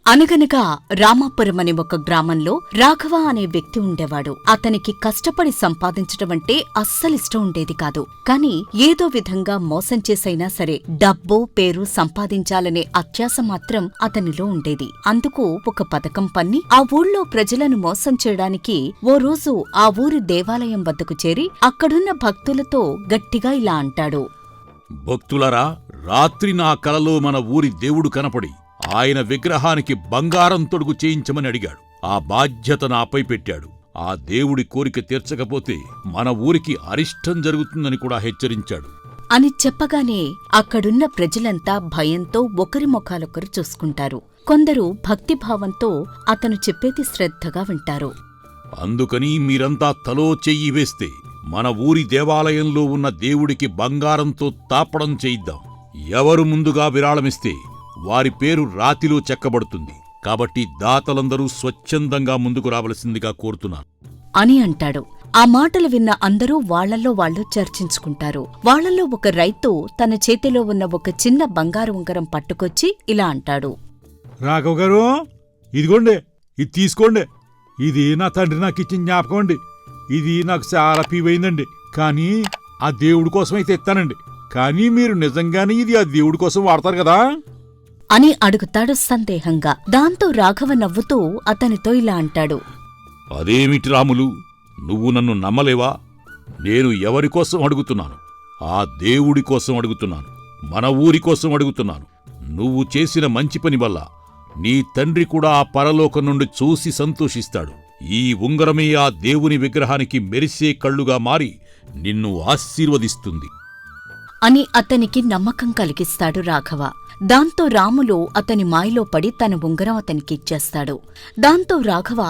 అనగనగా రామాపురం అనే ఒక గ్రామంలో రాఘవ అనే వ్యక్తి ఉండేవాడు. అతనికి కష్టపడి సంపాదించటమంటే అస్సలిష్టం ఉండేది కాదు. కాని ఏదో విధంగా మోసం చేసైనా సరే డబ్బు పేరు సంపాదించాలనే అత్యాశ మాత్రం అతనిలో ఉండేది. అందుకు ఒక పథకం పన్ని ఆ ఊళ్ళో ప్రజలను మోసం చేయడానికి ఓ రోజు ఆ ఊరి దేవాలయం వద్దకు చేరి అక్కడున్న భక్తులతో గట్టిగా ఇలా అంటాడు. భక్తులరా, రాత్రి నా కలలో మన ఊరి దేవుడు కనపడి ఆయన విగ్రహానికి బంగారం తొడుగు చేయించమని అడిగాడు. ఆ బాధ్యత నాపై పెట్టాడు. ఆ దేవుడి కోరిక తీర్చకపోతే మన ఊరికి అరిష్టం జరుగుతుందని కూడా హెచ్చరించాడు అని చెప్పగానే అక్కడున్న ప్రజలంతా భయంతో ఒకరి ముఖాలొకరు చూసుకుంటారు. కొందరు భక్తిభావంతో అతను చెప్పేది శ్రద్ధగా వింటారు. అందుకని మీరంతా తలో చెయ్యి వేస్తే మన ఊరి దేవాలయంలో ఉన్న దేవుడికి బంగారంతో తాపడం చేయిద్దాం. ఎవరు ముందుగా విరాళమిస్తే వారి పేరు రాతిలో చెక్కబడుతుంది. కాబట్టి దాతలందరూ స్వచ్ఛందంగా ముందుకు రావలసిందిగా కోరుతున్నాను అని అంటాడు. ఆ మాటలు విన్న అందరూ వాళ్లలో వాళ్లు చర్చించుకుంటారు. వాళ్లలో ఒక రైతు తన చేతిలో ఉన్న ఒక చిన్న బంగారు ఉంగరం పట్టుకొచ్చి ఇలా అంటాడు. రాఘవ్ గారు, ఇదిగోండి, ఇది తీసుకోండి. ఇది నా తండ్రి నాకిచ్చిన జ్ఞాపకం అండి. ఇది నాకు చాలా పీవైందండి. కానీ ఆ దేవుడి కోసమైతే ఇస్తానండి. కానీ మీరు నిజంగానే ఇది ఆ దేవుడి కోసం వాడతారు కదా అని అడుగుతాడు సందేహంగా. దాంతో రాఘవ నవ్వుతూ అతనితో ఇలా అంటాడు. అదేమిటి రాములు, నువ్వు నన్ను నమ్మలేవా? నేను ఎవరికోసం అడుగుతున్నాను? ఆ దేవుడి కోసం అడుగుతున్నాను. మన ఊరి కోసం అడుగుతున్నాను. నువ్వు చేసిన మంచి పని వల్ల నీ తండ్రి కూడా ఆ పరలోకం నుండి చూసి సంతోషిస్తాడు. ఈ ఉంగరమే ఆ దేవుని విగ్రహానికి మెరిసే కళ్ళుగా మారి నిన్ను ఆశీర్వదిస్తుంది అని అతనికి నమ్మకం కలిగిస్తాడు రాఘవ. దాంతో రాములు అతని మాయలో పడి తన ఉంగరం అతనికిచ్చేస్తాడు. దాంతో రాఘవ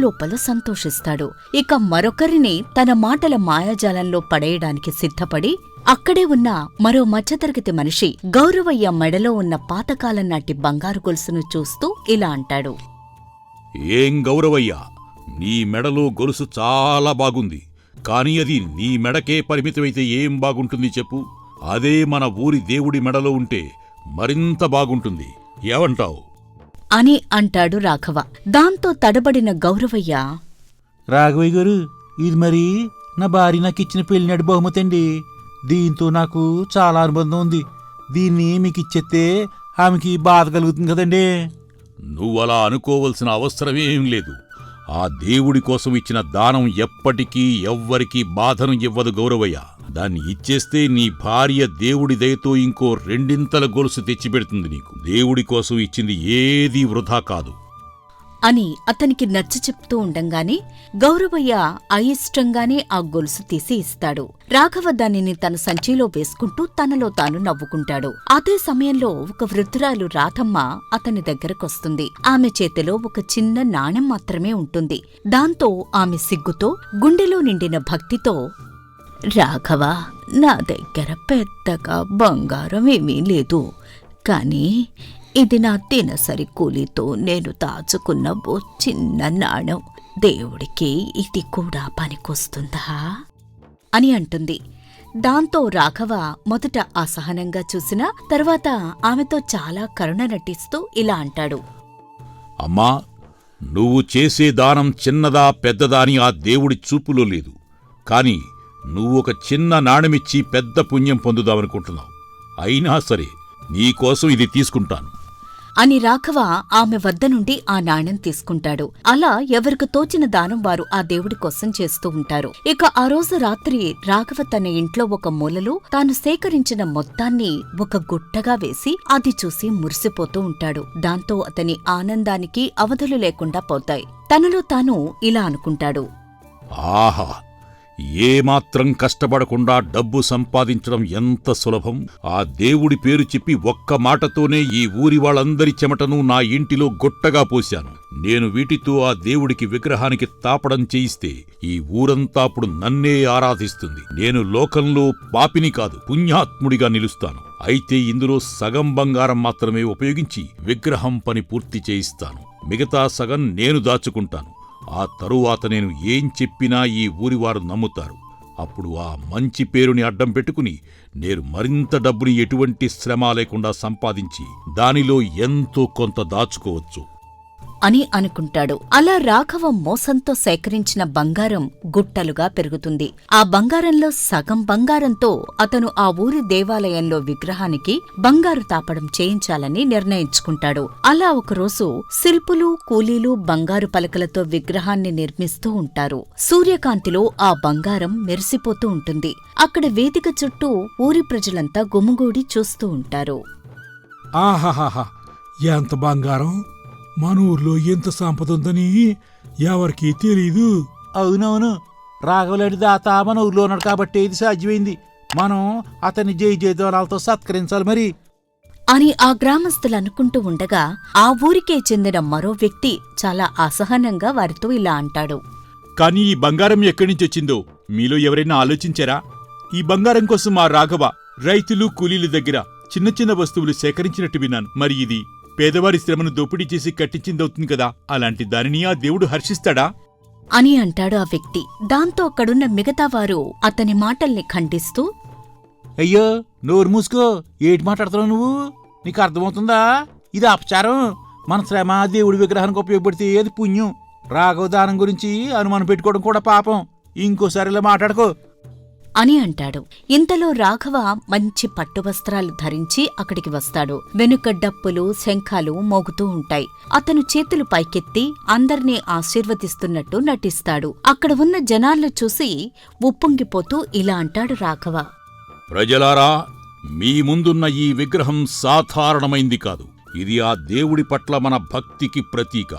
లోపల సంతోషిస్తాడు. ఇక మరొకరిని తన మాటల మాయాజాలంలో పడేయడానికి సిద్ధపడి అక్కడే ఉన్న మరో మధ్యతరగతి మనిషి గౌరవయ్య మెడలో ఉన్న పాతకాలం నాటి బంగారు గొలుసును చూస్తూ ఇలా అంటాడు. ఏం గౌరవయ్యా, నీ మెడలో గొలుసు చాలా బాగుంది. కాని అది నీ మెడకే పరిమితమైతే ఏం బాగుంటుంది చెప్పు? అదే మన ఊరి దేవుడి మెడలో ఉంటే మరింత బాగుంటుంది. ఏమంటావు అని అంటాడు రాఘవ. దాంతో తడబడిన గౌరవయ్య, రాఘవయ్య గారు, ఇది మరి నా భార్య నాకిచ్చిన పెళ్లినాడు బహుమతి అండి. దీంతో నాకు చాలా అనుబంధం ఉంది. దీన్ని మీకిచ్చేస్తే ఆమెకి బాధ కలుగుతుంది కదండి. నువ్వలా అనుకోవలసిన అవసరమేం లేదు. ఆ దేవుడి కోసం ఇచ్చిన దానం ఎప్పటికీ ఎవ్వరికీ బాధను ఇవ్వదు గౌరవయ్య. దాన్ని ఇచ్చేస్తే నీ భార్య దేవుడి దయతో ఇంకో రెండింతల గొలుసు తెచ్చిపెడుతుంది నీకు. దేవుడి కోసం ఇచ్చింది ఏదీ వృధా కాదు అని అతనికి నచ్చ చెప్తూ ఉండంగానే గౌరవయ్య అయిష్టంగానే ఆ గొలుసు తీసి ఇస్తాడు. రాఘవ దానిని తన సంచిలో వేసుకుంటూ తనలో తాను నవ్వుకుంటాడు. అదే సమయంలో ఒక వృద్ధురాలు రాధమ్మ అతని దగ్గరకొస్తుంది. ఆమె చేతిలో ఒక చిన్న నాణెం మాత్రమే ఉంటుంది. దాంతో ఆమె సిగ్గుతో గుండెలో నిండిన భక్తితో, రాఘవ, నా దగ్గర పెద్దగా బంగారం ఏమీ లేదు. కాని ఇది నా దినసరి కూలీతో నేను దాచుకున్న ఓ చిన్న నాణం. దేవుడికి ఇది కూడా పనికొస్తుందా అని అంటుంది. దాంతో రాఘవ మొదట అసహనంగా చూసినా తర్వాత ఆమెతో చాలా కరుణ నటిస్తూ ఇలా అంటాడు. అమ్మా, నువ్వు చేసే దానం చిన్నదా పెద్దదా అని ఆ దేవుడి చూపులో లేదు. కాని నువ్వు ఒక చిన్న నాణెమిచ్చి పెద్ద పుణ్యం పొందుదామనుకుంటున్నావు. అయినా సరే నీకోసం ఇది తీసుకుంటాను అని రాఘవ ఆమె వద్ద నుండి ఆ నాణెం తీసుకుంటాడు. అలా ఎవరికి తోచిన దానం వారు ఆ దేవుడి కోసం చేస్తూ ఉంటారు. ఇక ఆ రోజు రాత్రి రాఘవ తన ఇంట్లో ఒక మూలలో తాను సేకరించిన మొత్తాన్ని ఒక గుట్టగా వేసి అది చూసి మురిసిపోతూ ఉంటాడు. దాంతో అతని ఆనందానికి అవధులు లేకుండా పోతాయి. తనలో తాను ఇలా అనుకుంటాడు. ఆహా, ఏమాత్రం కష్టపడకుండా డబ్బు సంపాదించడం ఎంత సులభం! ఆ దేవుడి పేరు చెప్పి ఒక్క మాటతోనే ఈ ఊరి వాళ్ళందరి చెమటను నా ఇంటిలో గొట్టగా పోశాను. నేను వీటితో ఆ దేవుడికి విగ్రహానికి తాపడం చేయిస్తే ఈ ఊరంతా అప్పుడు నన్నే ఆరాధిస్తుంది. నేను లోకంలో పాపిని కాదు, పుణ్యాత్ముడిగా నిలుస్తాను. అయితే ఇందులో సగం బంగారం మాత్రమే ఉపయోగించి విగ్రహం పని పూర్తి చేయిస్తాను. మిగతా సగం నేను దాచుకుంటాను. ఆ తరువాత నేను ఏం చెప్పినా ఈ ఊరివారు నమ్ముతారు. అప్పుడు ఆ మంచి పేరుని అడ్డం పెట్టుకుని నేను మరింత డబ్బుని ఎటువంటి శ్రమ లేకుండా సంపాదించి దానిలో ఎంతో కొంత దాచుకోవచ్చు అని అనుకుంటాడు. అలా రాఘవ మోసంతో సేకరించిన బంగారం గుట్టలుగా పెరుగుతుంది. ఆ బంగారంలో సగం బంగారంతో అతను ఆ ఊరి దేవాలయంలో విగ్రహానికి బంగారు తాపడం చేయించాలని నిర్ణయించుకుంటాడు. అలా ఒకరోజు శిల్పులు కూలీలు బంగారు పలకలతో విగ్రహాన్ని నిర్మిస్తూ ఉంటారు. సూర్యకాంతిలో ఆ బంగారం మెరిసిపోతూ ఉంటుంది. అక్కడ వేదిక చుట్టూ ఊరి ప్రజలంతా గుమిగూడి చూస్తూ ఉంటారు. ఆహాహాహా, ఎంత బంగారం! మన ఊర్లో ఎంత సంపద ఉందని ఎవరికీ తెలీదు. అవునవును, రాఘవలాంటి దాత మన ఊర్లో ఉన్నాడు కాబట్టి ఇది సాధ్యమైంది. మనం అతన్ని జై జయధ్వానాలతో సత్కరించాలి మరి అని ఆ గ్రామస్తులు అనుకుంటూ ఉండగా ఆ ఊరికే చెందిన మరో వ్యక్తి చాలా అసహనంగా వారితో ఇలా అంటాడు. కానీ ఈ బంగారం ఎక్కడి నుంచి వచ్చిందో మీలో ఎవరైనా ఆలోచించారా? ఈ బంగారం కోసం ఆ రాఘవ రైతులు కూలీల దగ్గర చిన్న చిన్న వస్తువులు సేకరించినట్టు విన్నాను. మరి ఇది పేదవారి శ్రమను దోపిడీ చేసి కట్టించిందవుతుంది కదా. అలాంటి దానిని ఆ దేవుడు హర్షిస్తాడా అని అంటాడు ఆ వ్యక్తి. దాంతో అక్కడున్న మిగతా వారు అతని మాటల్ని ఖండిస్తూ, అయ్యో నోరు మూసుకో, ఏటి మాట్లాడుతున్నావు నువ్వు? నీకు అర్థమవుతుందా? ఇది అపచారం. మన శ్రమ దేవుడి విగ్రహానికి ఉపయోగపడితే ఏది పుణ్యం. రాఘవ దానం గురించి అనుమానం పెట్టుకోవడం కూడా పాపం. ఇంకోసారి ఇలా మాట్లాడుకో అని అంటాడు. ఇంతలో రాఘవ మంచి పట్టువస్త్రాలు ధరించి అక్కడికి వస్తాడు. వెనుక డప్పులు శంఖాలు మోగుతూ ఉంటాయి. అతను చేతులు పైకెత్తి అందర్నీ ఆశీర్వదిస్తున్నట్టు నటిస్తాడు. అక్కడ ఉన్న జనాలను చూసి ఉప్పొంగిపోతూ ఇలా అంటాడు రాఘవ. ప్రజలారా, మీ ముందున్న ఈ విగ్రహం సాధారణమైంది కాదు. ఇది ఆ దేవుడి పట్ల మన భక్తికి ప్రతీక.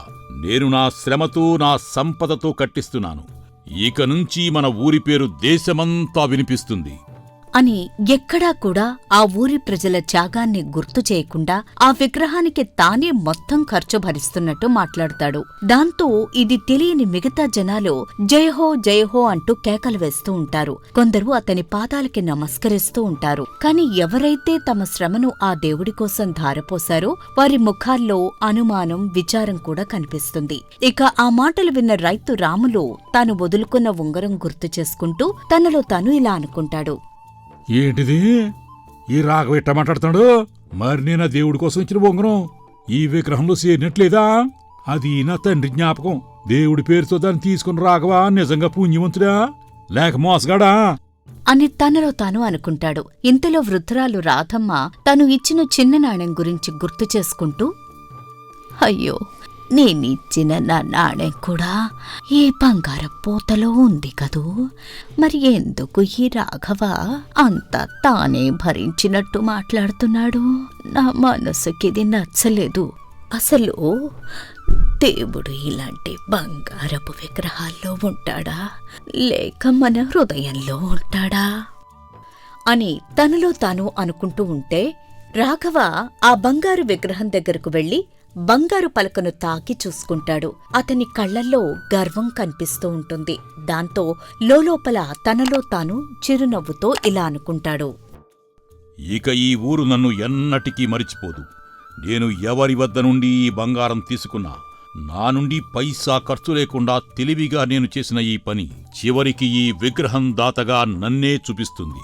నేను నా శ్రమతో నా సంపదతో కట్టిస్తున్నాను. ఇక నుంచి మన ఊరి పేరు దేశమంతా వినిపిస్తుంది అని ఎక్కడా కూడా ఆ ఊరి ప్రజల త్యాగాన్ని గుర్తు చేయకుండా ఆ విగ్రహానికి తానే మొత్తం ఖర్చు భరిస్తున్నట్టు మాట్లాడతాడు. దాంతో ఇది తెలియని మిగతా జనాలు జయహో జయహో అంటూ కేకలు వేస్తూ ఉంటారు. కొందరు అతని పాదాలకి నమస్కరిస్తూ ఉంటారు. కాని ఎవరైతే తమ శ్రమను ఆ దేవుడి కోసం ధారపోశారో వారి ముఖాల్లో అనుమానం విచారం కూడా కనిపిస్తుంది. ఇక ఆ మాటలు విన్న రైతు రాములు తాను వదులుకున్న ఉంగరం గుర్తు చేసుకుంటూ తనలో తాను ఇలా అనుకుంటాడు. ఏంటిది? ఈ రాఘవ ఎట్ట మాట్లాడుతున్నాడు? మరి నేను ఆ దేవుడి కోసం ఇచ్చిన ఉంగరం ఈ విగ్రహంలో చేరినట్లేదా? అది నా తండ్రి జ్ఞాపకం. దేవుడి పేరుతో దాన్ని తీసుకుని రాఘవ నిజంగా పుణ్యవంతుడా లేక మోసగాడా అని తనలో తాను అనుకుంటాడు. ఇంతలో వృద్ధురాలు రాధమ్మ తను ఇచ్చిన చిన్న నాణెం గురించి గుర్తు చేసుకుంటూ, అయ్యో, నేనిచ్చిన నా నాణెం కూడా ఏ బంగార పూతలో ఉంది కదూ. మరి ఎందుకు ఈ రాఘవ అంతా తానే భరించినట్టు మాట్లాడుతున్నాడు? నా మనసుకిది నచ్చలేదు. అసలు దేవుడు ఇలాంటి బంగారపు విగ్రహాల్లో ఉంటాడా లేక మన హృదయంలో ఉంటాడా అని తనలో తాను అనుకుంటూ ఉంటే రాఘవ ఆ బంగారు విగ్రహం దగ్గరకు వెళ్లి బంగారు పలకను తాకి చూసుకుంటాడు. అతని కళ్లల్లో గర్వం కనిపిస్తూ ఉంటుంది. దాంతో లోలోపల తనలో తాను చిరునవ్వుతో ఇలా అనుకుంటాడు. ఇక ఈ ఊరు నన్ను ఎన్నటికీ మరిచిపోదు. నేను ఎవరి వద్ద నుండి ఈ బంగారం తీసుకున్నా నా నుండి పైసా ఖర్చు లేకుండా తెలివిగా నేను చేసిన ఈ పని చివరికి ఈ విగ్రహం దాతగా నన్నే చూపిస్తుంది.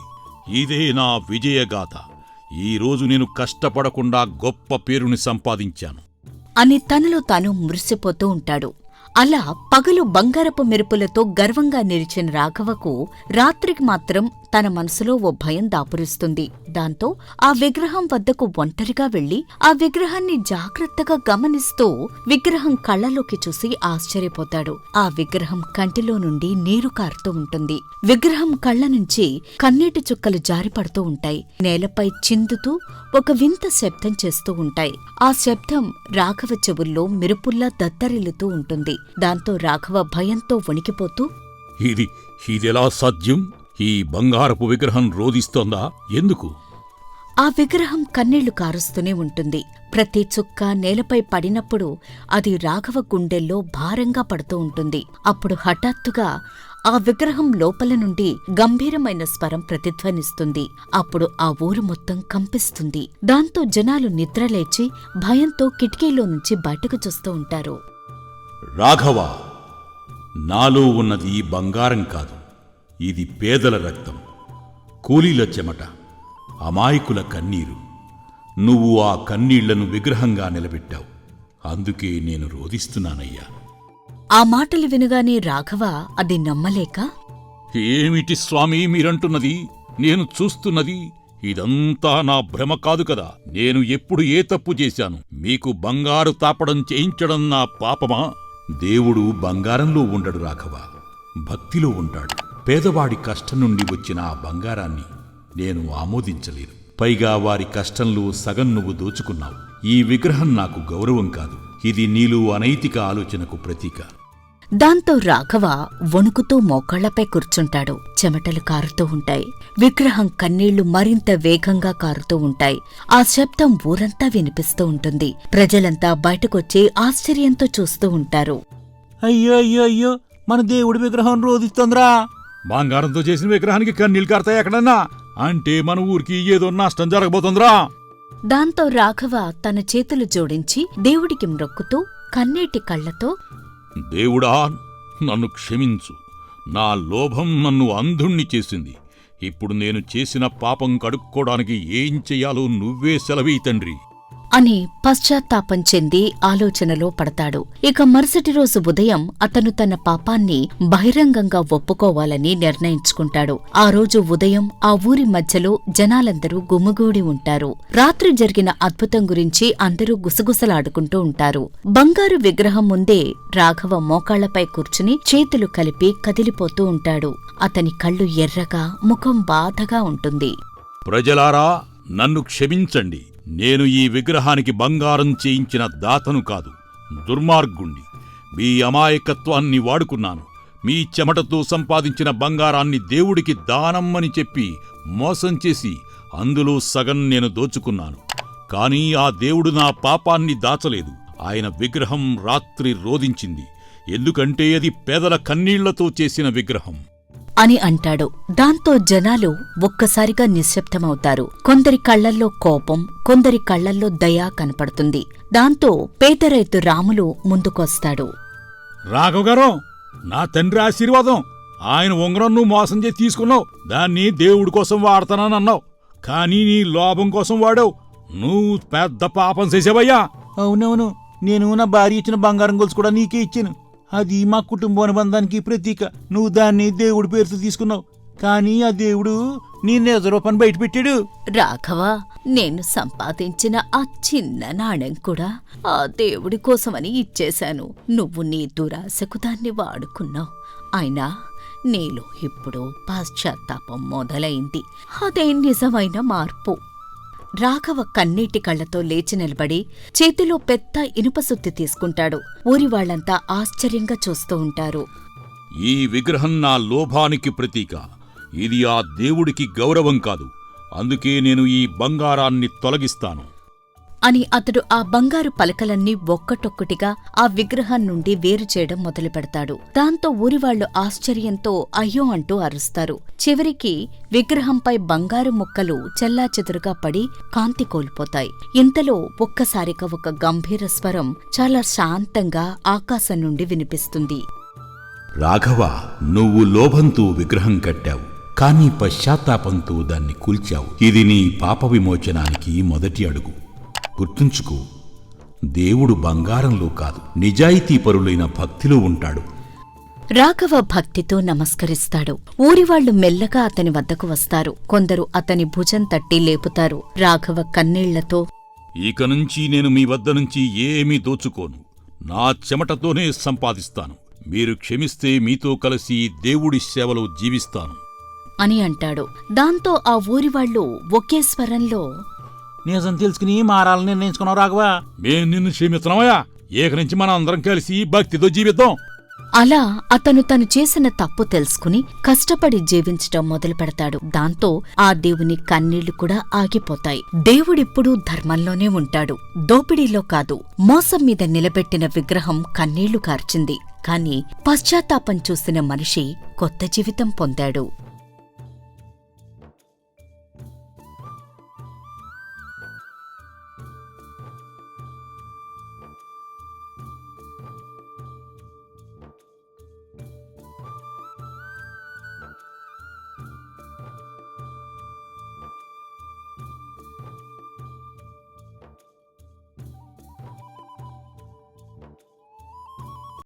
ఇదే నా విజయగాథ. ఈరోజు నేను కష్టపడకుండా గొప్ప పేరుని సంపాదించాను అని తనలో తాను మురిసిపోతూ ఉంటాడు. అలా పగలు బంగారపు మెరుపులతో గర్వంగా నిలిచిన రాఘవకు రాత్రికి మాత్రం తన మనసులో ఓ భయం దాపురిస్తుంది. దాంతో ఆ విగ్రహం వద్దకు ఒంటరిగా వెళ్లి ఆ విగ్రహాన్ని జాగ్రత్తగా గమనిస్తూ విగ్రహం కళ్లలోకి చూసి ఆశ్చర్యపోతాడు. ఆ విగ్రహం కంటిలో నుండి నీరు కారుతూ ఉంటుంది. విగ్రహం కళ్ల నుంచి కన్నీటి చుక్కలు జారిపడుతూ ఉంటాయి. నేలపై చిందుతూ ఒక వింత శబ్దం చేస్తూ ఉంటాయి. ఆ శబ్దం రాఘవ చెవుల్లో మెరుపుల్లా దద్దరిల్లుతూ ఉంటుంది. దాంతో రాఘవ భయంతో వణికిపోతూ, ఇదెలా సాధ్యం? ఈ బంగారపు విగ్రహం రోదిస్తోందా? ఎందుకు? ఆ విగ్రహం కన్నీళ్లు కారుస్తూనే ఉంటుంది. ప్రతి చుక్క నేలపై పడినప్పుడు అది రాఘవ గుండెల్లో భారంగా పడుతూ ఉంటుంది. అప్పుడు హఠాత్తుగా ఆ విగ్రహం లోపల నుండి గంభీరమైన స్వరం ప్రతిధ్వనిస్తుంది. అప్పుడు ఆ ఊరు మొత్తం కంపిస్తుంది. దాంతో జనాలు నిద్రలేచి భయంతో కిటికీలో నుంచి బయటకు చూస్తూ ఉంటారు. రాఘవ, నాలో ఉన్నది బంగారం కాదు, ఇది పేదల రక్తం, కూలీల చెమట, అమాయకుల కన్నీరు. నువ్వు ఆ కన్నీళ్లను విగ్రహంగా నిలబెట్టావు. అందుకే నేను రోదిస్తున్నానయ్యా. ఆ మాటలు వినగానే రాఘవ అది నమ్మలేక, ఏమిటి స్వామి మీరంటున్నది? నేను చూస్తున్నది ఇదంతా నా భ్రమ కాదు కదా. నేను ఎప్పుడు ఏ తప్పు చేశాను? మీకు బంగారు తాపడం చేయించడం నా పాపమా? దేవుడు బంగారంలో ఉండడు రాఘవ, భక్తిలో ఉంటాడు. పేదవాడి కష్టం నుండి వచ్చిన ఆ బంగారాన్ని నేను ఆమోదించలేను. పైగా వారి కష్టంలో సగం నువ్వు దోచుకున్నావు. ఈ విగ్రహం నాకు గౌరవం కాదు. ఇది నీలో అనైతిక ఆలోచనకు ప్రతీక. దాంతో రాఘవ వణుకుతూ మోకాళ్లపై కూర్చుంటాడు. చెమటలు కారుతూ ఉంటాయి. విగ్రహం కన్నీళ్లు మరింత వేగంగా కారుతూ ఉంటాయి. ఆ శబ్దం ఊరంతా వినిపిస్తూ ఉంటుంది. ప్రజలంతా బయటకొచ్చి ఆశ్చర్యంతో చూస్తూ ఉంటారు. అయ్యో అయ్యో అయ్యో, మన దేవుడి విగ్రహం రోదిస్తోందిరా. బంగారంతో చేసిన విగ్రహానికి కన్నీళ్లు కారతాయి ఎక్కడన్నా? అంటే మన ఊరికి ఏదో నష్టం జరగబోతుందిరా. దాంతో రాఘవ తన చేతులు జోడించి దేవుడికి మ్రొక్కుతూ కన్నీటి కళ్లతో, దేవుడా, నన్ను క్షమించు. నా లోభం నన్ను అంధుణ్ణి చేసింది. ఇప్పుడు నేను చేసిన పాపం కడుక్కోడానికి ఏం చెయ్యాలో నువ్వే సెలవీ తండ్రి అని పశ్చాత్తాపం చెంది ఆలోచనలో పడతాడు. ఇక మరుసటి రోజు ఉదయం అతను తన పాపాన్ని బహిరంగంగా ఒప్పుకోవాలని నిర్ణయించుకుంటాడు. ఆ రోజు ఉదయం ఆ ఊరి మధ్యలో జనాలందరూ గుమిగూడి ఉంటారు. రాత్రి జరిగిన అద్భుతం గురించి అందరూ గుసగుసలాడుకుంటూ ఉంటారు. బంగారు విగ్రహం ముందే రాఘవ మోకాళ్లపై కూర్చుని చేతులు కలిపి కదిలిపోతూ ఉంటాడు. అతని కళ్ళు ఎర్రగా, ముఖం బాధగా ఉంటుంది. ప్రజలారా, నన్ను క్షమించండి. నేను ఈ విగ్రహానికి బంగారం చేయించిన దాతను కాదు, దుర్మార్గుణ్ణి. మీ అమాయకత్వాన్ని వాడుకున్నాను. మీ చెమటతో సంపాదించిన బంగారాన్ని దేవుడికి దానమ్మని చెప్పి మోసం చేసి అందులో సగం నేను దోచుకున్నాను. కానీ ఆ దేవుడు నా పాపాన్ని దాచలేదు. ఆయన విగ్రహం రాత్రి రోదించింది. ఎందుకంటే అది పేదల కన్నీళ్లతో చేసిన విగ్రహం అని అంటాడు. దాంతో జనాలు ఒక్కసారిగా నిశ్శబ్దమవుతారు. కొందరి కళ్లల్లో కోపం, కొందరి కళ్లల్లో దయ కనపడుతుంది. దాంతో పేద రైతు రాములు ముందుకొస్తాడు. రాఘవ గారు, నా తండ్రి ఆశీర్వాదం. ఆయన ఉంగరం నువ్వు మోసం చేసి తీసుకున్నావు. దాన్ని దేవుడి కోసం వాడతానన్నావు. కానీ నీ లోభం కోసం వాడావు. నువ్వు పెద్ద పాపం చేసావయ్యా. అవునవును, నేను నా భార్య ఇచ్చిన బంగారం గొలుసు కూడా నీకే ఇచ్చాను. అది మా కుటుంబ అనుబంధానికి ప్రతీక. నువ్వు దాన్ని దేవుడి పేరుతో తీసుకున్నావు. కానీ ఆ దేవుడు నీ నిజ రూపాన్ని బయటపెట్టాడు. రాఘవ, నేను సంపాదించిన ఆ చిన్న నాణెం కూడా ఆ దేవుడి కోసమని ఇచ్చేశాను. నువ్వు నీ దురాశకు దాన్ని వాడుకున్నావు. అయినా నీలో ఇప్పుడు పశ్చాత్తాపం మొదలైంది. అదే నిజమైన మార్పు. రాఘవ కన్నీటి కళ్లతో లేచి నిలబడి చేతిలో పెద్ద ఇనుపసుత్తి తీసుకుంటాడు. ఊరివాళ్లంతా ఆశ్చర్యంగా చూస్తూ ఉంటారు. ఈ విగ్రహం నా లోభానికి ప్రతీక. ఇది ఆ దేవుడికి గౌరవం కాదు. అందుకే నేను ఈ బంగారాన్ని తొలగిస్తాను అని అతడు ఆ బంగారు పలకలన్నీ ఒక్కటొక్కటిగా ఆ విగ్రహం నుండి వేరు చేయడం మొదలుపెడతాడు. దాంతో ఊరివాళ్లు ఆశ్చర్యంతో అయ్యో అంటూ అరుస్తారు. చివరికి విగ్రహంపై బంగారు ముక్కలు చెల్లాచెదురుగా పడి కాంతి కోల్పోతాయి. ఇంతలో ఒక్కసారిగా ఒక గంభీర స్వరం చాలా శాంతంగా ఆకాశం నుండి వినిపిస్తుంది. రాఘవ, నువ్వు లోభంతో విగ్రహం కట్టావు, కానీ పశ్చాత్తాపంతో దాన్ని కూల్చావు. ఇది నీ పాప విమోచనానికి మొదటి అడుగు. గుర్తుంచుకో, దేవుడు బంగారంలో కాదు, నిజాయితీపరులైన భక్తిలో ఉంటాడు. రాఘవ భక్తితో నమస్కరిస్తాడు. ఊరివాళ్లు మెల్లగా అతని వద్దకు వస్తారు. కొందరు అతని భుజం తట్టి లేపుతారు. రాఘవ కన్నీళ్లతో, ఇక నుంచి నేను మీ వద్ద నుంచి ఏమీ దోచుకోను. నా చెమటతోనే సంపాదిస్తాను. మీరు క్షమిస్తే మీతో కలిసి దేవుడి సేవలో జీవిస్తాను అని అంటాడు. దాంతో ఆ ఊరివాళ్లు ఒకే స్వరంలో, నిజం తెలుసుకుని మారాలని నిర్ణయించుకున్నావు రాఘవ. మేం నిన్ను క్షమిస్తున్నామయ్యా. ఏక నుంచి మనం అందరం కలిసి భక్తితో జీవిద్దాం. అలా అతను తను చేసిన తప్పు తెలుసుకుని కష్టపడి జీవించటం మొదలు పెడతాడు. దాంతో ఆ దేవుని కన్నీళ్లు కూడా ఆగిపోతాయి. దేవుడిప్పుడూ ధర్మంలోనే ఉంటాడు, దోపిడీలో కాదు. మోసం మీద నిలబెట్టిన విగ్రహం కన్నీళ్లు కార్చింది. కాని పశ్చాత్తాపం చూసిన మనిషి కొత్త జీవితం పొందాడు.